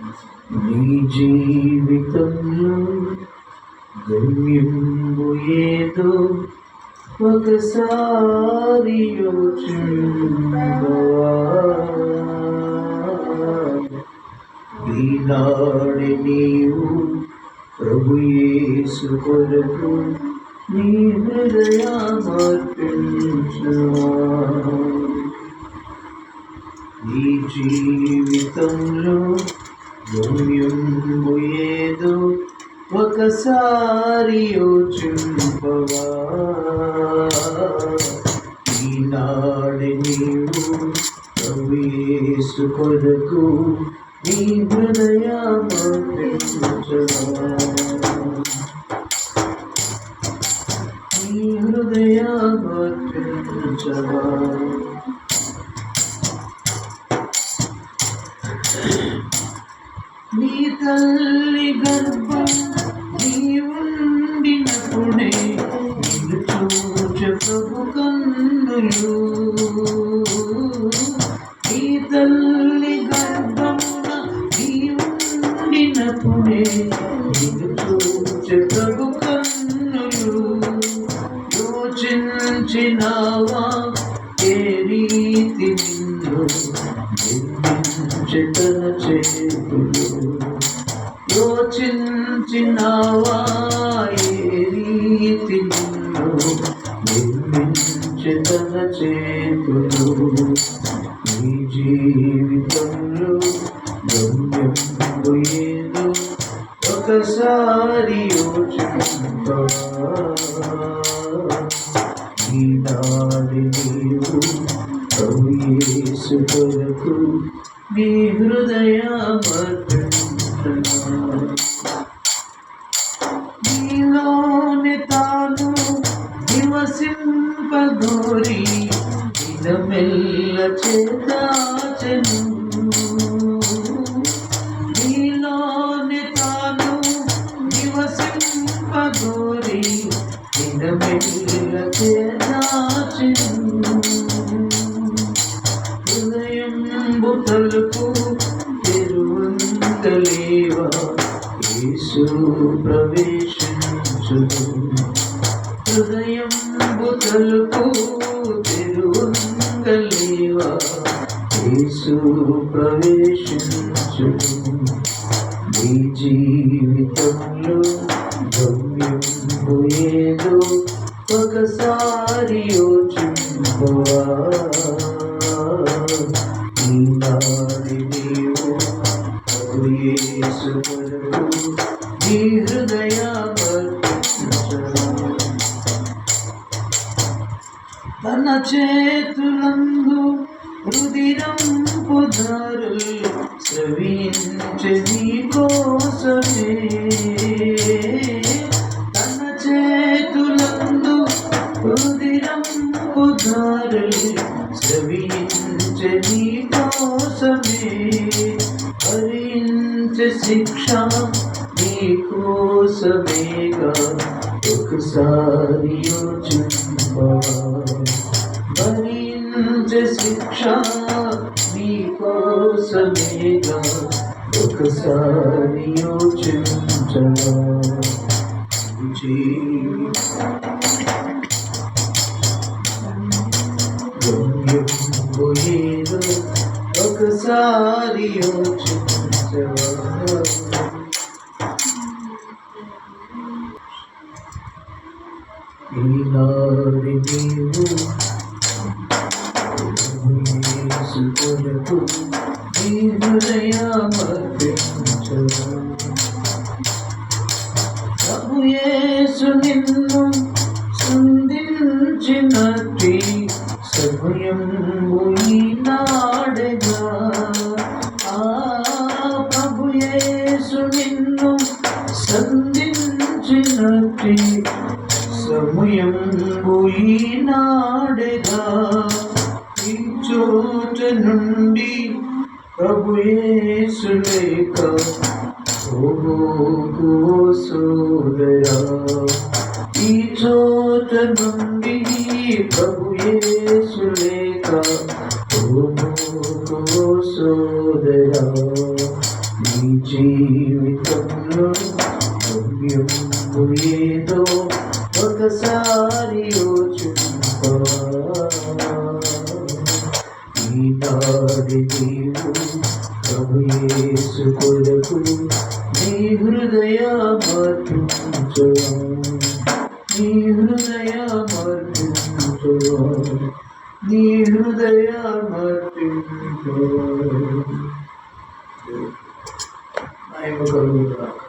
నీ జీవితంలో గమ్యంబు ఏదో ఒకసారి యోచించవా. ఈనాడు నీవు ప్రభు యేసు కొరకు నీ హృదయమర్పించవా. నీ జీవితంలో గమ్యంబు ఏదో ఒకసారి యోచింపవా. ఈనాడు నీవు ప్రభు యేసు కొరకు నీ హృదయమర్పించవా. నీ హృదయమర్పించవా. నీ తల్లి గర్భం నీవుండినప్పుడే నిన్ను చూచే ప్రభు కన్నులు. నీ తల్లి గర్భమున నీవుండినప్పుడే నిన్ను చూచే ప్రభు కన్నులు. యోచించినావా ఏ రీతి నిన్ను నిర్మించె తన చేతులు. యోచించినావా ఏ రీతి నిన్ను నిర్మించె తన చేతులు. నీ జీవితంలో గమ్యంబు ఏదో ఒకసారి యోచింపవా. ఈనాడు నీవు ప్రభు యేసు కొరకు నీ హృదయమర్పించవా. నీలోని తాను నివసింపగోరి దినమెల్ల చేదాచెను. నీలోని తాను నివసింపగోరి దినమెల్ల చేదాచెను. హృదయంబు తలుపు తెరువంగలేవా యేసు ప్రవేశించును. హృదయంబు తలుపు తెరువంగలేవా యేసు ప్రవేశించును. నీ జీవితంలో గమ్యంబు ఏదో ఒకసారి యోచింపవా. ఈనాడు నీవు ప్రభు యేసు కొరకు నీ హృదయమర్పించవా. తన చేతులందు రుధిరంపు ధారలు స్రవించె నీ కోసమే. తన చేతులందు రుధిరంపు ధారలు స్రవించె నీ కోసమే. భరించె శిక్ష నీ కోసమేగా ఒకసారి యోచింపవా. భరించె శిక్ష నీ కోసమేగా ఒకసారి యోచించవా. గమ్యంబు ఏదో ఒకసారి యోచించవా. ఈనాడు నీవు యేసు కొరకు నీ హృదయమర్పించవా. ప్రభు యేసు నిన్ను సంధించినట్టి సమయంబు ఈనాడేగా. ప్రభు యేసు నిన్ను సంధించినట్టి సమయంబు ఈనాడేగా. ఈ చోట నుండి ప్రభు యేసు లేక ఓ సోదరా. ఈ చోట నుండి ప్రభు యేసు లేక ఓ సోదరా. నీ జీవితంలో గమ్యము ఏదో ఒకసారి యోచింపా. ఈనాడి నీవు ప్రభు యేసు కొరకు నీ హృదయ మార్పించవా, నీ హృదయ మార్పించవా, నీ హృదయ మార్పించవా. మహిమ కలుగుగాక.